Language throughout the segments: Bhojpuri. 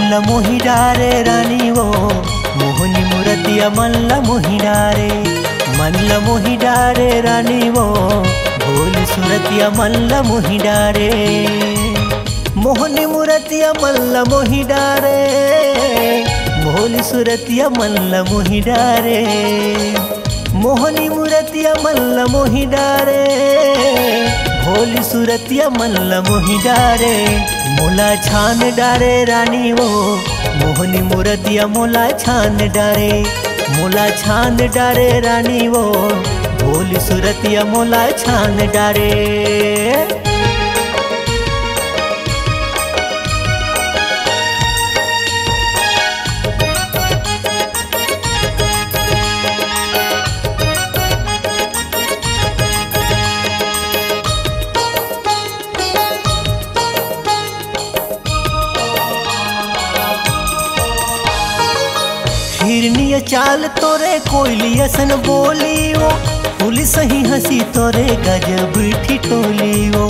मल्ल मोहि डारे रानी वो मोहनी मूर्तिया मल्ल मोहि डारे। मल्ल मोहि डारे रानी वो भोली सूरतिया मल्ल मोहि डारे। मोहनी मूर्तिया मल्ल मोहि डारे भोली सूरतिया मल्ल मोहि डारे। मोहनी मूर्तिया मल्ल मोहि डारे भोली सूरतिया मल्ल मोहि डारे। मोला छान डारे रानी वो मोहनी मूर्तिया मोला छान डारे। मोला छान डारे रानी वो भोली सूरतिया मोला छान डारे। हिरनिया चाल तोरे कोयलिया सन बोली वो फूल सही हंसी तोरे गजब ठिठोली वो।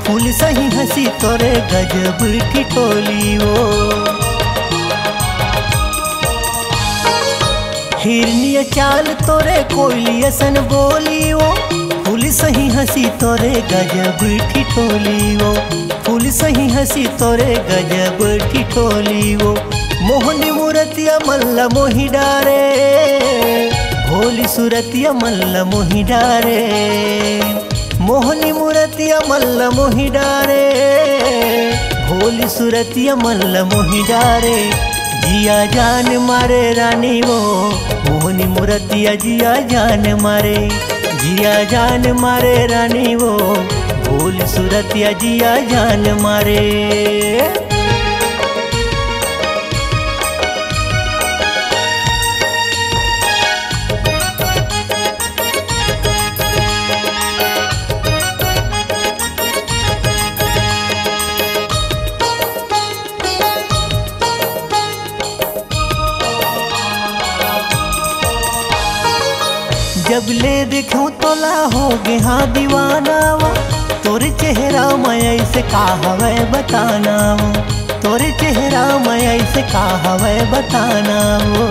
फूल सही हंसी तोरे गजब ठिठोली वो। हिरनिया चाल तोरे कोयलिया सन बोली वो फूल सही हंसी तोरे गजब ठिठोली वो। फूल सही हंसी तोरे गजब ठिठोली वो। मोहनी मूर्तिया मल्ल मोहि डारे भोली सूरतिया मल्ल मोहि डारे। मोहनी मूर्तिया मल्ल मोहि डारे भोली सूरतिया मल्ल मोहि डारे। जिया जान मारे रानी वो मोहनी मूर्तिया जिया जान मारे। जिया जान मारे रानी वो भोली सूरतिया जिया जान मारे। जब ले देखूं तोला हो गे हाँ दीवाना वो। तोरे चेहरा मैं ऐसे कहवे बताना वो। तोरे चेहरा मैं ऐसे कहवे बताना वो।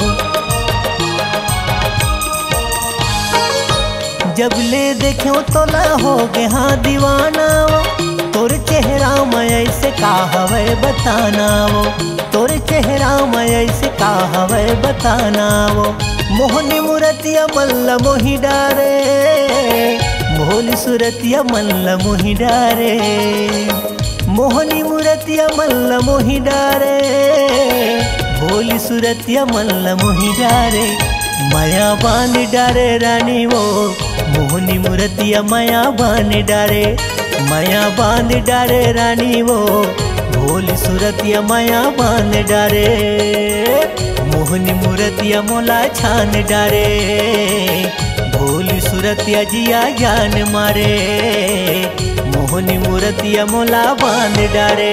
जब ले देखूं तोला हो गे हाँ दीवाना वो। तोरे चेहरा मैं ऐसे कहवे बताना वो। तोरे चेहरा मैं ऐसे कहवे बताना वो। मोहनी मूर्तिया मल्ल मोहि डारे भोली सूरतिया मल्ल मोहि डारे। मोहनी मूर्तिया मल्ल मोहि डारे भोली सूरतिया मल्ल मोहि डारे। माया बान डारे रानी वो मोहनी मूर्तिया माया बान डारे। माया बान डारे रानी वो भोली सूरतिया माया बान डारे। मोहनी मूर्तिया मोला छान डारे भोली सूरतिया जिया जान मारे। मोहनी मूर्तिया मोला बांध डारे।